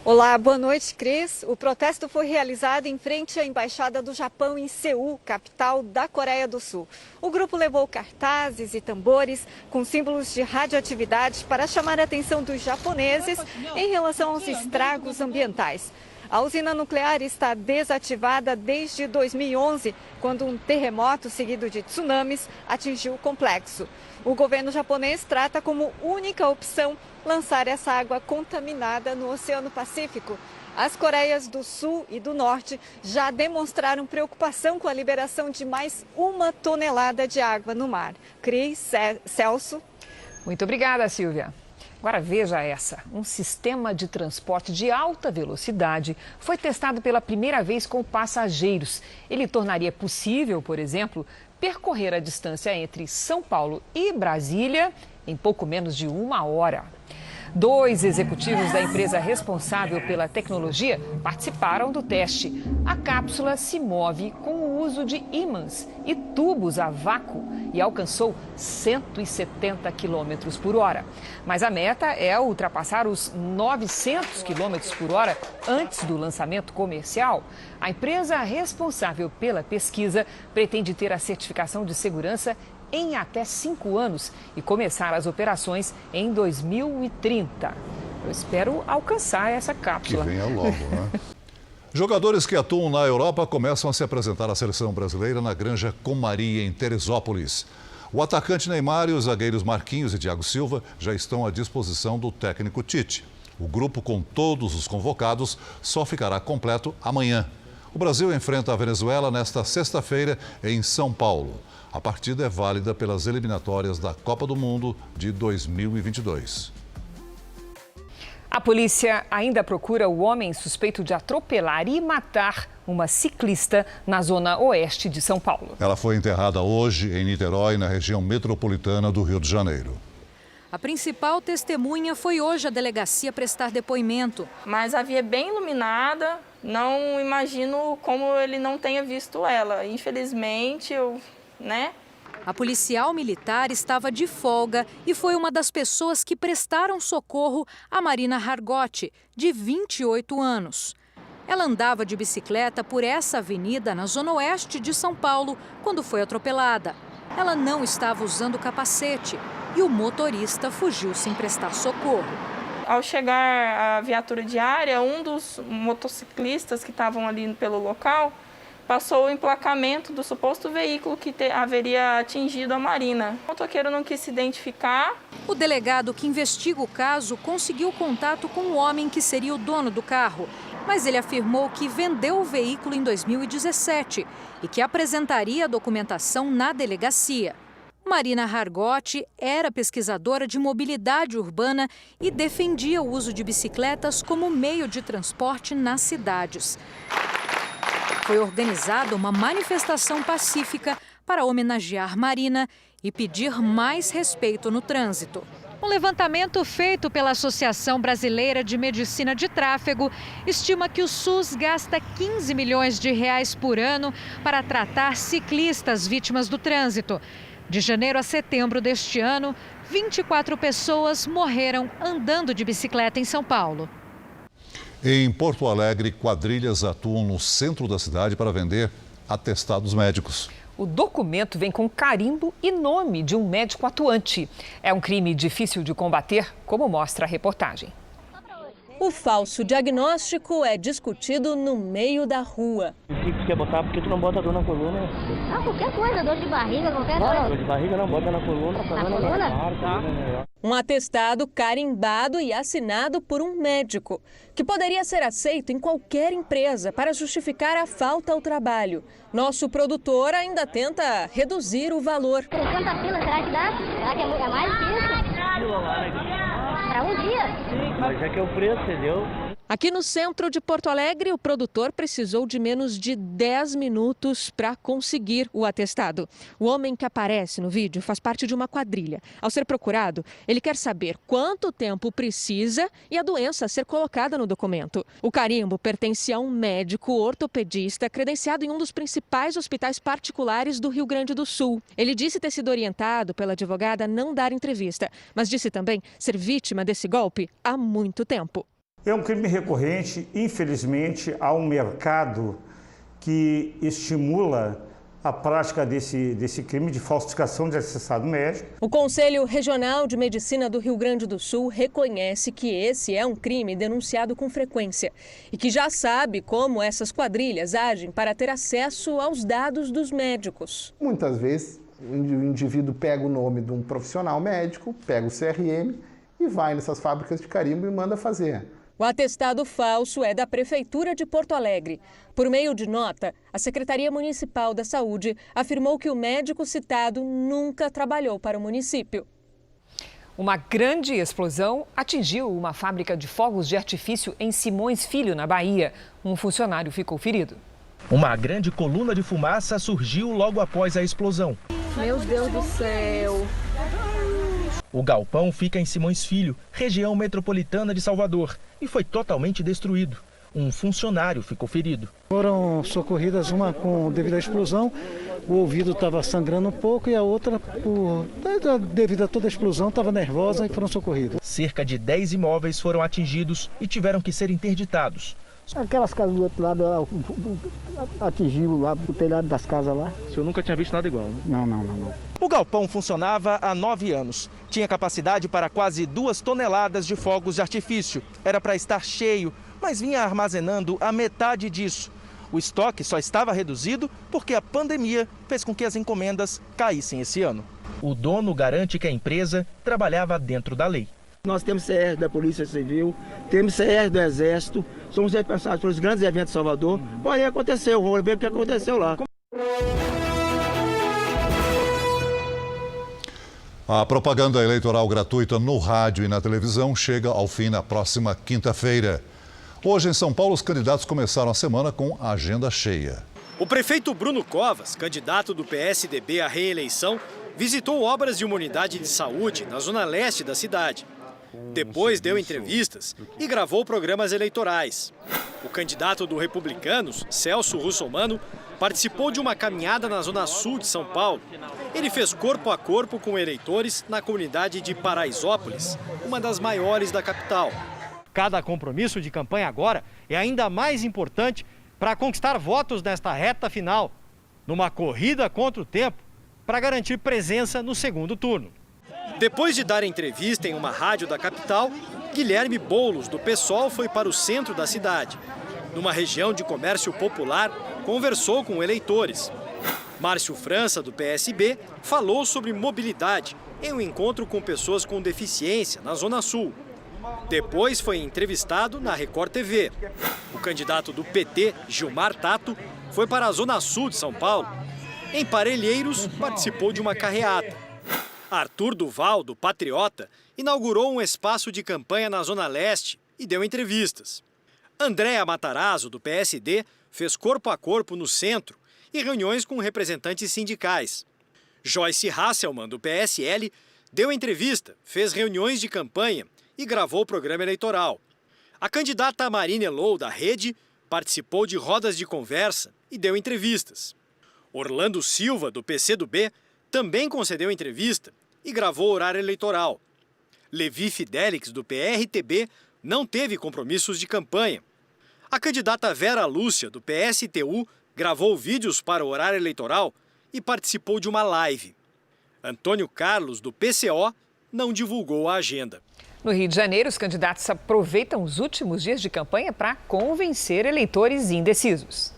Olá, boa noite, Cris. O protesto foi realizado em frente à Embaixada do Japão em Seul, capital da Coreia do Sul. O grupo levou cartazes e tambores com símbolos de radioatividade para chamar a atenção dos japoneses em relação aos estragos ambientais. A usina nuclear está desativada desde 2011, quando um terremoto seguido de tsunamis atingiu o complexo. O governo japonês trata como única opção lançar essa água contaminada no Oceano Pacífico. As Coreias do Sul e do Norte já demonstraram preocupação com a liberação de mais 1 tonelada de água no mar. Cris, Celso. Muito obrigada, Silvia. Agora veja essa, um sistema de transporte de alta velocidade foi testado pela primeira vez com passageiros. Ele tornaria possível, por exemplo, percorrer a distância entre São Paulo e Brasília em pouco menos de 1 hora. 2 executivos da empresa responsável pela tecnologia participaram do teste. A cápsula se move com o uso de ímãs e tubos a vácuo e alcançou 170 km por hora. Mas a meta é ultrapassar os 900 km por hora antes do lançamento comercial. A empresa responsável pela pesquisa pretende ter a certificação de segurança em até 5 anos e começar as operações em 2030. Eu espero alcançar essa cápsula. Que venha logo, né? Jogadores que atuam na Europa começam a se apresentar à seleção brasileira na Granja Comari, em Teresópolis. O atacante Neymar e os zagueiros Marquinhos e Thiago Silva já estão à disposição do técnico Tite. O grupo com todos os convocados só ficará completo amanhã. O Brasil enfrenta a Venezuela nesta sexta-feira em São Paulo. A partida é válida pelas eliminatórias da Copa do Mundo de 2022. A polícia ainda procura o homem suspeito de atropelar e matar uma ciclista na zona oeste de São Paulo. Ela foi enterrada hoje em Niterói, na região metropolitana do Rio de Janeiro. A principal testemunha foi hoje à delegacia prestar depoimento. Mas a via é bem iluminada, não imagino como ele não tenha visto ela. Infelizmente, A policial militar estava de folga e foi uma das pessoas que prestaram socorro a Marina Hargotti, de 28 anos. Ela andava de bicicleta por essa avenida na zona oeste de São Paulo quando foi atropelada. Ela não estava usando capacete e o motorista fugiu sem prestar socorro. Ao chegar a viatura diária, um dos motociclistas que estavam ali pelo local passou o emplacamento do suposto veículo que haveria atingido a Marina. O motoqueiro não quis se identificar. O delegado que investiga o caso conseguiu contato com o homem que seria o dono do carro, mas ele afirmou que vendeu o veículo em 2017 e que apresentaria a documentação na delegacia. Marina Hargotti era pesquisadora de mobilidade urbana e defendia o uso de bicicletas como meio de transporte nas cidades. Foi organizada uma manifestação pacífica para homenagear Marina e pedir mais respeito no trânsito. Um levantamento feito pela Associação Brasileira de Medicina de Tráfego estima que o SUS gasta 15 milhões de reais por ano para tratar ciclistas vítimas do trânsito. De janeiro a setembro deste ano, 24 pessoas morreram andando de bicicleta em São Paulo. Em Porto Alegre, quadrilhas atuam no centro da cidade para vender atestados médicos. O documento vem com carimbo e nome de um médico atuante. É um crime difícil de combater, como mostra a reportagem. O falso diagnóstico é discutido no meio da rua. O que tu quer botar? Por que tu não bota dor na coluna? Ah, qualquer coisa, dor de barriga, qualquer coisa. Dor de barriga não, bota na coluna. Na coluna? Tá. Um atestado carimbado e assinado por um médico, que poderia ser aceito em qualquer empresa para justificar a falta ao trabalho. Nosso produtor ainda tenta reduzir o valor. 30 pila, será que dá? Será que é mais difícil? Para um dia? Sim, mas é que é o preço, entendeu? Aqui no centro de Porto Alegre, o produtor precisou de menos de 10 minutos para conseguir o atestado. O homem que aparece no vídeo faz parte de uma quadrilha. Ao ser procurado, ele quer saber quanto tempo precisa e a doença a ser colocada no documento. O carimbo pertence a um médico ortopedista credenciado em um dos principais hospitais particulares do Rio Grande do Sul. Ele disse ter sido orientado pela advogada a não dar entrevista, mas disse também ser vítima desse golpe há muito tempo. É um crime recorrente, infelizmente, há um mercado que estimula a prática desse crime de falsificação de atestado médico. O Conselho Regional de Medicina do Rio Grande do Sul reconhece que esse é um crime denunciado com frequência e que já sabe como essas quadrilhas agem para ter acesso aos dados dos médicos. Muitas vezes o indivíduo pega o nome de um profissional médico, pega o CRM e vai nessas fábricas de carimbo e manda fazer. O atestado falso é da Prefeitura de Porto Alegre. Por meio de nota, a Secretaria Municipal da Saúde afirmou que o médico citado nunca trabalhou para o município. Uma grande explosão atingiu uma fábrica de fogos de artifício em Simões Filho, na Bahia. Um funcionário ficou ferido. Uma grande coluna de fumaça surgiu logo após a explosão. Meu Deus do céu! O galpão fica em Simões Filho, região metropolitana de Salvador, e foi totalmente destruído. Um funcionário ficou ferido. Foram socorridas uma devido à explosão, o ouvido estava sangrando um pouco e a outra, devido a toda a explosão, estava nervosa e foram socorridas. Cerca de 10 imóveis foram atingidos e tiveram que ser interditados. Aquelas casas do outro lado atingiu lá o telhado das casas lá. O senhor nunca tinha visto nada igual, né? Não. O galpão funcionava há 9 anos. Tinha capacidade para quase 2 toneladas de fogos de artifício. Era para estar cheio, mas vinha armazenando a metade disso. O estoque só estava reduzido porque a pandemia fez com que as encomendas caíssem esse ano. O dono garante que a empresa trabalhava dentro da lei. Nós temos CR da Polícia Civil, temos CR do Exército, somos responsáveis pelos grandes eventos de Salvador. Porém, aconteceu, vamos ver o que aconteceu lá. A propaganda eleitoral gratuita no rádio e na televisão chega ao fim na próxima quinta-feira. Hoje, em São Paulo, os candidatos começaram a semana com a agenda cheia. O prefeito Bruno Covas, candidato do PSDB à reeleição, visitou obras de uma unidade de saúde na zona leste da cidade. Depois deu entrevistas e gravou programas eleitorais. O candidato do Republicanos, Celso Russomano, participou de uma caminhada na zona sul de São Paulo. Ele fez corpo a corpo com eleitores na comunidade de Paraisópolis, uma das maiores da capital. Cada compromisso de campanha agora é ainda mais importante para conquistar votos nesta reta final, numa corrida contra o tempo, para garantir presença no segundo turno. Depois de dar entrevista em uma rádio da capital, Guilherme Boulos, do PSOL, foi para o centro da cidade. Numa região de comércio popular, conversou com eleitores. Márcio França, do PSB, falou sobre mobilidade em um encontro com pessoas com deficiência na Zona Sul. Depois foi entrevistado na Record TV. O candidato do PT, Gilmar Tato, foi para a Zona Sul de São Paulo. Em Parelheiros, participou de uma carreata. Arthur Duval, do Patriota, inaugurou um espaço de campanha na Zona Leste e deu entrevistas. Andréa Matarazzo, do PSD, fez corpo a corpo no centro e reuniões com representantes sindicais. Joyce Hasselmann, do PSL, deu entrevista, fez reuniões de campanha e gravou o programa eleitoral. A candidata Marina Elou, da Rede, participou de rodas de conversa e deu entrevistas. Orlando Silva, do PCdoB, também concedeu entrevista e gravou horário eleitoral. Levi Fidelix, do PRTB, não teve compromissos de campanha. A candidata Vera Lúcia, do PSTU, gravou vídeos para o horário eleitoral e participou de uma live. Antônio Carlos, do PCO, não divulgou a agenda. No Rio de Janeiro, os candidatos aproveitam os últimos dias de campanha para convencer eleitores indecisos.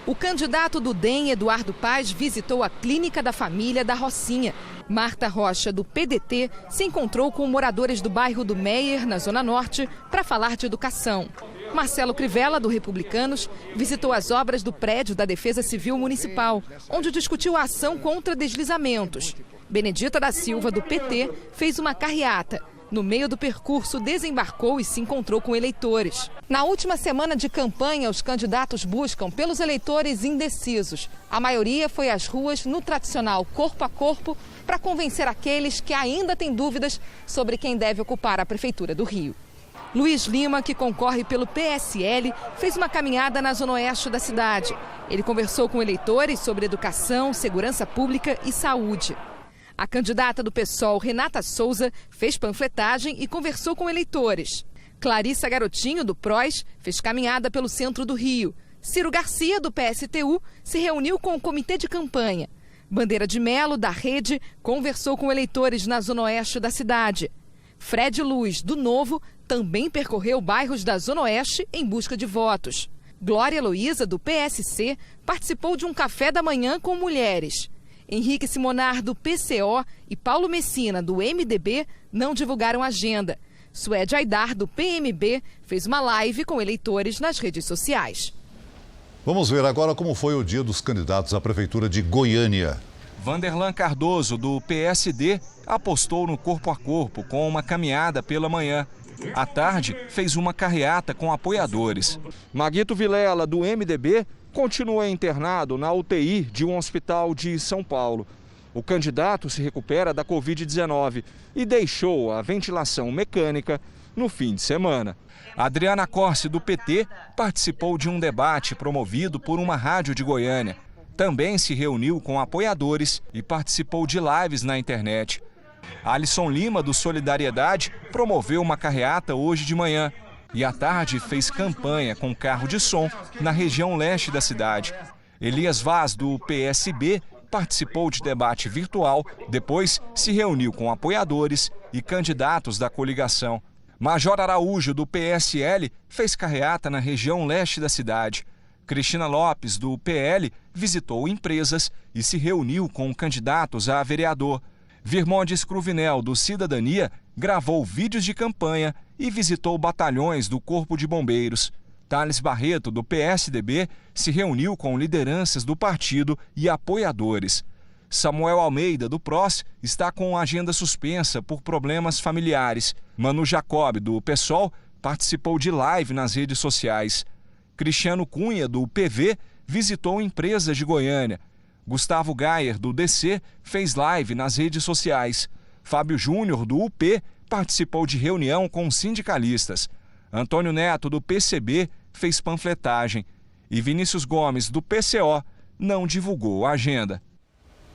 O candidato do DEM, Eduardo Paz, visitou a Clínica da Família da Rocinha. Marta Rocha, do PDT, se encontrou com moradores do bairro do Meier, na Zona Norte, para falar de educação. Marcelo Crivella, do Republicanos, visitou as obras do prédio da Defesa Civil Municipal, onde discutiu a ação contra deslizamentos. Benedita da Silva, do PT, fez uma carreata. No meio do percurso, desembarcou e se encontrou com eleitores. Na última semana de campanha, os candidatos buscam pelos eleitores indecisos. A maioria foi às ruas no tradicional corpo a corpo para convencer aqueles que ainda têm dúvidas sobre quem deve ocupar a Prefeitura do Rio. Luiz Lima, que concorre pelo PSL, fez uma caminhada na zona oeste da cidade. Ele conversou com eleitores sobre educação, segurança pública e saúde. A candidata do PSOL, Renata Souza, fez panfletagem e conversou com eleitores. Clarissa Garotinho, do PROS, fez caminhada pelo centro do Rio. Ciro Garcia, do PSTU, se reuniu com o comitê de campanha. Bandeira de Melo, da Rede, conversou com eleitores na zona oeste da cidade. Fred Luz, do Novo, também percorreu bairros da zona oeste em busca de votos. Glória Heloísa, do PSC, participou de um café da manhã com mulheres. Henrique Simonar, do PCO, e Paulo Messina, do MDB, não divulgaram agenda. Suede Aidar, do PMB, fez uma live com eleitores nas redes sociais. Vamos ver agora como foi o dia dos candidatos à Prefeitura de Goiânia. Vanderlan Cardoso, do PSD, apostou no corpo a corpo com uma caminhada pela manhã. À tarde, fez uma carreata com apoiadores. Maguito Vilela, do MDB, continua internado na UTI de um hospital de São Paulo. O candidato se recupera da Covid-19 e deixou a ventilação mecânica no fim de semana. Adriana Corse, do PT, participou de um debate promovido por uma rádio de Goiânia. Também se reuniu com apoiadores e participou de lives na internet. Alisson Lima, do Solidariedade, promoveu uma carreata hoje de manhã e à tarde fez campanha com carro de som na região leste da cidade. Elias Vaz, do PSB, participou de debate virtual, depois se reuniu com apoiadores e candidatos da coligação. Major Araújo, do PSL, fez carreata na região leste da cidade. Cristina Lopes, do PL, visitou empresas e se reuniu com candidatos a vereador. Virmondes Cruvinel, do Cidadania, gravou vídeos de campanha e visitou batalhões do Corpo de Bombeiros. Thales Barreto, do PSDB, se reuniu com lideranças do partido e apoiadores. Samuel Almeida, do PROS, está com a agenda suspensa por problemas familiares. Manu Jacob, do PSOL, participou de live nas redes sociais. Cristiano Cunha, do PV, visitou empresas de Goiânia. Gustavo Gayer, do DC, fez live nas redes sociais. Fábio Júnior, do UP, participou de reunião com sindicalistas. Antônio Neto, do PCB, fez panfletagem. E Vinícius Gomes, do PCO, não divulgou a agenda.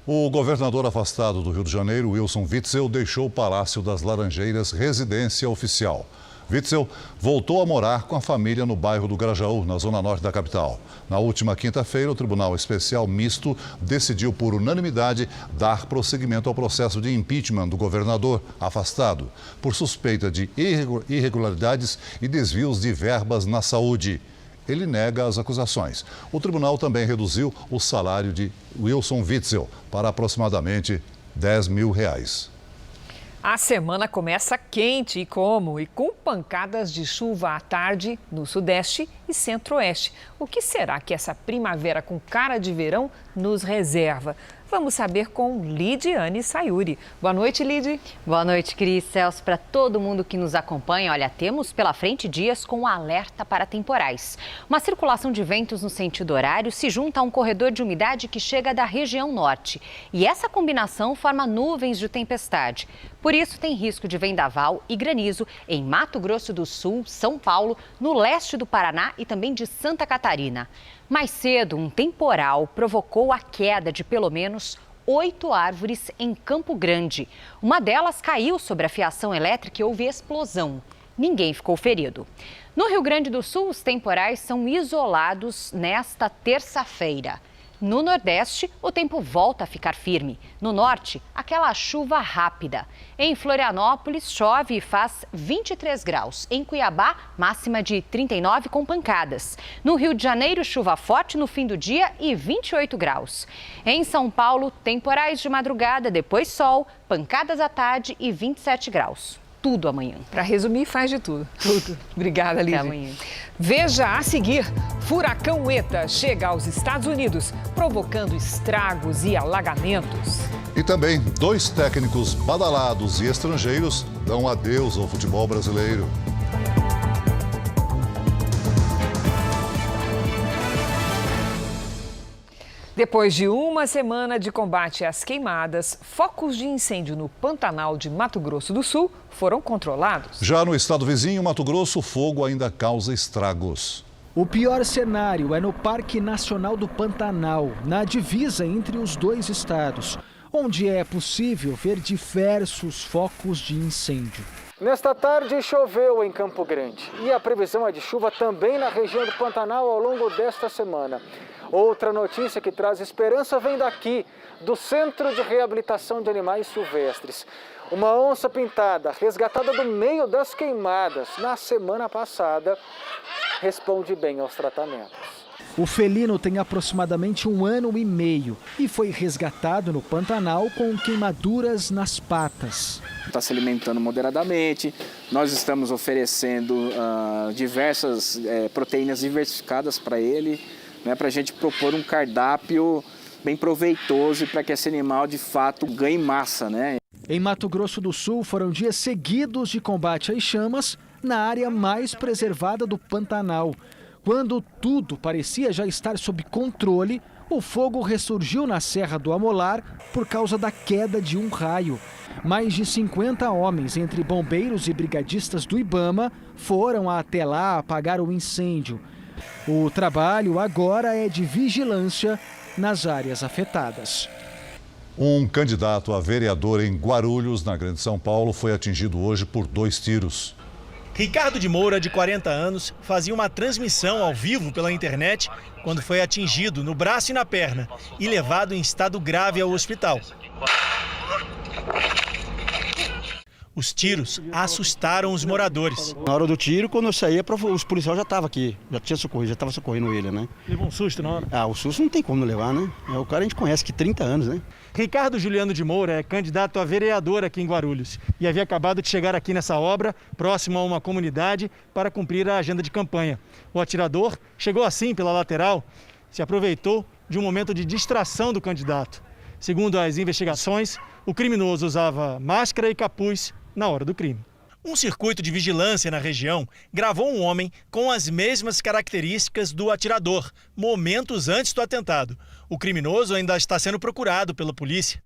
O governador afastado do Rio de Janeiro, Wilson Witzel, deixou o Palácio das Laranjeiras residência oficial. Witzel voltou a morar com a família no bairro do Grajaú, na zona norte da capital. Na última quinta-feira, o Tribunal Especial Misto decidiu por unanimidade dar prosseguimento ao processo de impeachment do governador afastado por suspeita de irregularidades e desvios de verbas na saúde. Ele nega as acusações. O tribunal também reduziu o salário de Wilson Witzel para aproximadamente R$10 mil. A semana começa quente e como? E com pancadas de chuva à tarde no sudeste e centro-oeste. O que será que essa primavera com cara de verão nos reserva? Vamos saber com Lidiane Sayuri. Boa noite, Lidi. Boa noite, Cris. Celso, para todo mundo que nos acompanha, olha, temos pela frente dias com alerta para temporais. Uma circulação de ventos no sentido horário se junta a um corredor de umidade que chega da região norte. E essa combinação forma nuvens de tempestade. Por isso, tem risco de vendaval e granizo em Mato Grosso do Sul, São Paulo, no leste do Paraná e também de Santa Catarina. Mais cedo, um temporal provocou a queda de pelo menos 8 árvores em Campo Grande. Uma delas caiu sobre a fiação elétrica e houve explosão. Ninguém ficou ferido. No Rio Grande do Sul, os temporais são isolados nesta terça-feira. No Nordeste, o tempo volta a ficar firme. No Norte, aquela chuva rápida. Em Florianópolis, chove e faz 23 graus. Em Cuiabá, máxima de 39 com pancadas. No Rio de Janeiro, chuva forte no fim do dia e 28 graus. Em São Paulo, temporais de madrugada, depois sol, pancadas à tarde e 27 graus. Tudo amanhã. Para resumir, faz de tudo. Tudo. Obrigada, Lídia. Até amanhã. Veja a seguir, furacão ETA chega aos Estados Unidos, provocando estragos e alagamentos. E também 2 técnicos badalados e estrangeiros dão adeus ao futebol brasileiro. Depois de uma semana de combate às queimadas, focos de incêndio no Pantanal de Mato Grosso do Sul foram controlados. Já no estado vizinho, Mato Grosso, o fogo ainda causa estragos. O pior cenário é no Parque Nacional do Pantanal, na divisa entre os 2 estados, onde é possível ver diversos focos de incêndio. Nesta tarde choveu em Campo Grande e a previsão é de chuva também na região do Pantanal ao longo desta semana. Outra notícia que traz esperança vem daqui, do Centro de Reabilitação de Animais Silvestres. Uma onça pintada, resgatada do meio das queimadas na semana passada, responde bem aos tratamentos. O felino tem aproximadamente 1 ano e meio e foi resgatado no Pantanal com queimaduras nas patas. Está se alimentando moderadamente, nós estamos oferecendo diversas proteínas diversificadas para ele, para a gente propor um cardápio bem proveitoso para que esse animal de fato ganhe massa, né? Em Mato Grosso do Sul, foram dias seguidos de combate às chamas na área mais preservada do Pantanal. Quando tudo parecia já estar sob controle, o fogo ressurgiu na Serra do Amolar por causa da queda de um raio. Mais de 50 homens, entre bombeiros e brigadistas do Ibama, foram até lá apagar o incêndio. O trabalho agora é de vigilância nas áreas afetadas. Um candidato a vereador em Guarulhos, na Grande São Paulo, foi atingido hoje por 2 tiros. Ricardo de Moura, de 40 anos, fazia uma transmissão ao vivo pela internet quando foi atingido no braço e na perna e levado em estado grave ao hospital. Os tiros assustaram os moradores. Na hora do tiro, quando eu saía, os policiais já estavam aqui, já estava socorrendo ele, né? Levou um susto na hora? Ah, o susto não tem como levar, né? O cara a gente conhece que 30 anos, né? Ricardo Juliano de Moura é candidato a vereador aqui em Guarulhos e havia acabado de chegar aqui nessa obra, próximo a uma comunidade, para cumprir a agenda de campanha. O atirador chegou assim pela lateral, se aproveitou de um momento de distração do candidato. Segundo as investigações, o criminoso usava máscara e capuz na hora do crime. Um circuito de vigilância na região gravou um homem com as mesmas características do atirador, momentos antes do atentado. O criminoso ainda está sendo procurado pela polícia.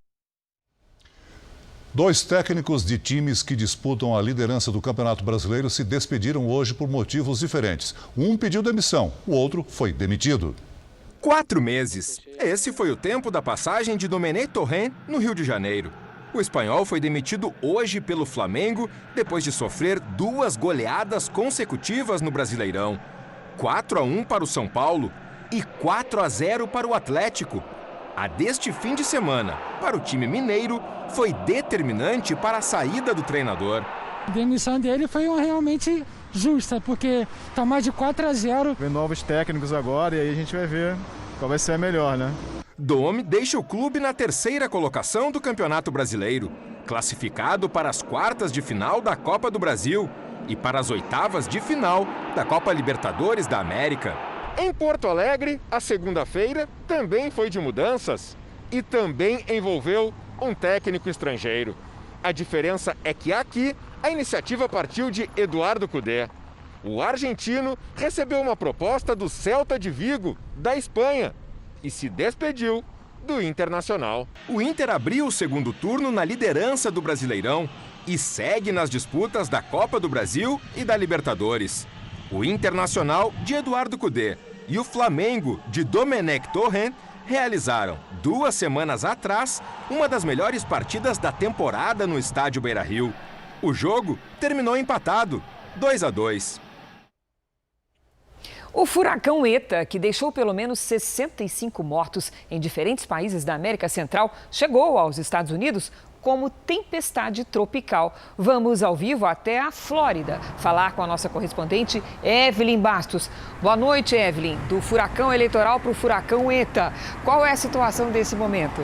2 técnicos de times que disputam a liderança do Campeonato Brasileiro se despediram hoje por motivos diferentes. Um pediu demissão, o outro foi demitido. 4 meses. Esse foi o tempo da passagem de Domenech Torrent no Rio de Janeiro. O espanhol foi demitido hoje pelo Flamengo depois de sofrer 2 goleadas consecutivas no Brasileirão. 4-1 para o São Paulo e 4-0 para o Atlético. A deste fim de semana, para o time mineiro, foi determinante para a saída do treinador. A demissão dele foi realmente justa, porque está mais de 4-0. Vem novos técnicos agora e aí a gente vai ver qual vai ser a melhor, né? Dome deixa o clube na 3ª colocação do Campeonato Brasileiro, classificado para as quartas de final da Copa do Brasil e para as 8ª de final da Copa Libertadores da América. Em Porto Alegre, a segunda-feira também foi de mudanças e também envolveu um técnico estrangeiro. A diferença é que aqui a iniciativa partiu de Eduardo Cudê. O argentino recebeu uma proposta do Celta de Vigo, da Espanha, e se despediu do Internacional. O Inter abriu o segundo turno na liderança do Brasileirão e segue nas disputas da Copa do Brasil e da Libertadores. O Internacional, de Eduardo Cudê, e o Flamengo, de Domenech Torrent, realizaram 2 semanas atrás uma das melhores partidas da temporada no estádio Beira-Rio. O jogo terminou empatado, 2-2. O furacão ETA, que deixou pelo menos 65 mortos em diferentes países da América Central, chegou aos Estados Unidos como tempestade tropical. Vamos ao vivo até a Flórida falar com a nossa correspondente Evelyn Bastos. Boa noite, Evelyn. Do furacão eleitoral para o furacão ETA. Qual é a situação desse momento?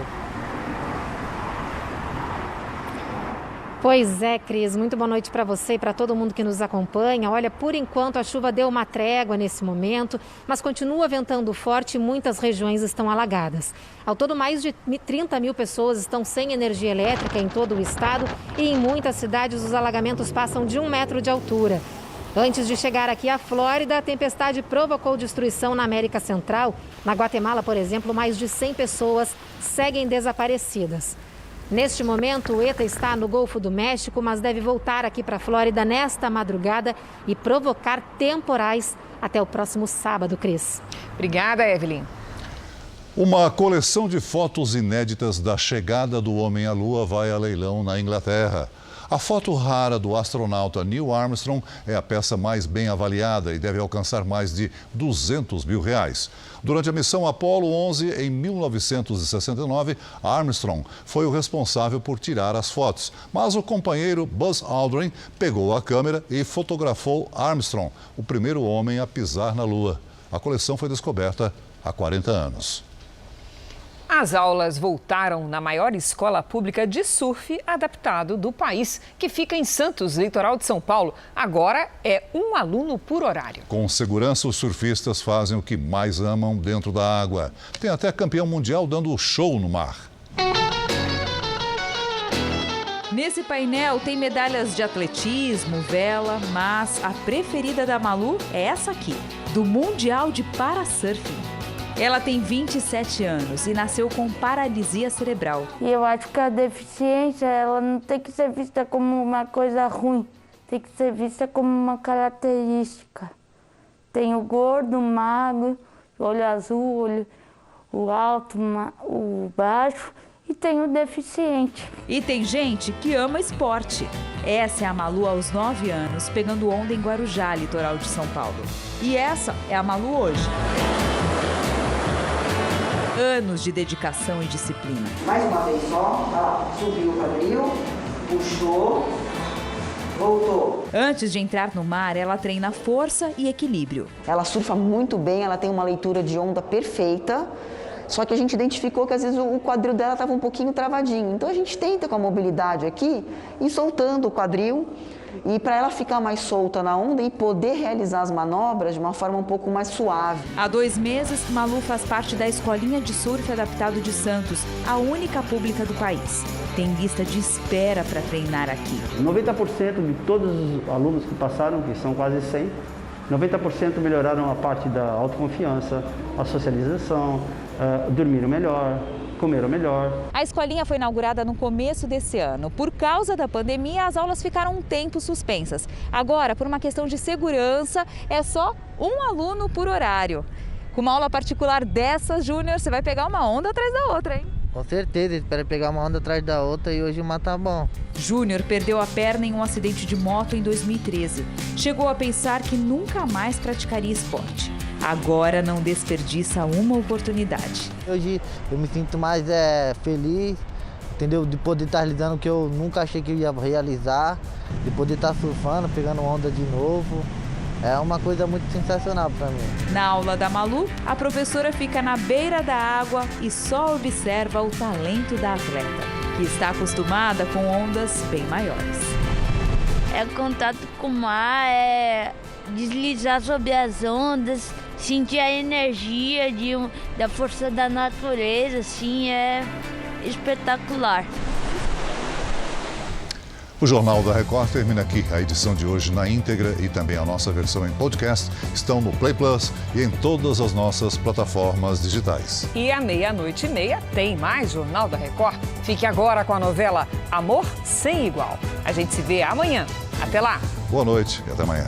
Pois é, Cris, muito boa noite para você e para todo mundo que nos acompanha. Olha, por enquanto a chuva deu uma trégua nesse momento, mas continua ventando forte e muitas regiões estão alagadas. Ao todo, mais de 30 mil pessoas estão sem energia elétrica em todo o estado e em muitas cidades os alagamentos passam de 1 metro de altura. Antes de chegar aqui à Flórida, a tempestade provocou destruição na América Central. Na Guatemala, por exemplo, mais de 100 pessoas seguem desaparecidas. Neste momento, o ETA está no Golfo do México, mas deve voltar aqui para a Flórida nesta madrugada e provocar temporais até o próximo sábado, Cris. Obrigada, Evelyn. Uma coleção de fotos inéditas da chegada do homem à Lua vai a leilão na Inglaterra. A foto rara do astronauta Neil Armstrong é a peça mais bem avaliada e deve alcançar mais de R$200 mil. Durante a missão Apollo 11, em 1969, Armstrong foi o responsável por tirar as fotos. Mas o companheiro Buzz Aldrin pegou a câmera e fotografou Armstrong, o primeiro homem a pisar na Lua. A coleção foi descoberta há 40 anos. A As aulas voltaram na maior escola pública de surf adaptado do país, que fica em Santos, litoral de São Paulo. Agora é um aluno por horário. Com segurança, os surfistas fazem o que mais amam dentro da água. Tem até campeão mundial dando show no mar. Nesse painel tem medalhas de atletismo, vela, mas a preferida da Malu é essa aqui, do Mundial de Parasurfing. Ela tem 27 anos e nasceu com paralisia cerebral. E eu acho que a deficiência, ela não tem que ser vista como uma coisa ruim, tem que ser vista como uma característica. Tem o gordo, o magro, o olho azul, o alto, o baixo e tem o deficiente. E tem gente que ama esporte. Essa é a Malu aos 9 anos, pegando onda em Guarujá, litoral de São Paulo. E essa é a Malu hoje. Anos de dedicação e disciplina. Mais uma vez só, tá? Subiu o quadril, puxou, voltou. Antes de entrar no mar, ela treina força e equilíbrio. Ela surfa muito bem, ela tem uma leitura de onda perfeita, só que a gente identificou que às vezes o quadril dela estava um pouquinho travadinho. Então a gente tenta com a mobilidade aqui ir soltando o quadril e para ela ficar mais solta na onda e poder realizar as manobras de uma forma um pouco mais suave. Há 2 meses, Malu faz parte da Escolinha de Surf Adaptado de Santos, a única pública do país. Tem lista de espera para treinar aqui. 90% de todos os alunos que passaram, que são quase 100, 90% melhoraram a parte da autoconfiança, a socialização, dormiram melhor, comeram melhor. A escolinha foi inaugurada no começo desse ano. Por causa da pandemia, as aulas ficaram um tempo suspensas. Agora, por uma questão de segurança, é só um aluno por horário. Com uma aula particular dessas, Júnior, você vai pegar uma onda atrás da outra, hein? Com certeza, espero pegar uma onda atrás da outra e hoje o mar tá bom. Júnior perdeu a perna em um acidente de moto em 2013. Chegou a pensar que nunca mais praticaria esporte. Agora não desperdiça uma oportunidade. Hoje eu me sinto mais feliz, entendeu? De poder estar realizando o que eu nunca achei que eu ia realizar, de poder estar surfando, pegando onda de novo. É uma coisa muito sensacional para mim. Na aula da Malu, a professora fica na beira da água e só observa o talento da atleta, que está acostumada com ondas bem maiores. É contato com o mar, é deslizar sobre as ondas, sentir a energia da força da natureza, assim, é espetacular. O Jornal da Record termina aqui. A edição de hoje na íntegra e também a nossa versão em podcast estão no Play Plus e em todas as nossas plataformas digitais. E à 00:30 tem mais Jornal da Record. Fique agora com a novela Amor Sem Igual. A gente se vê amanhã. Até lá. Boa noite e até amanhã.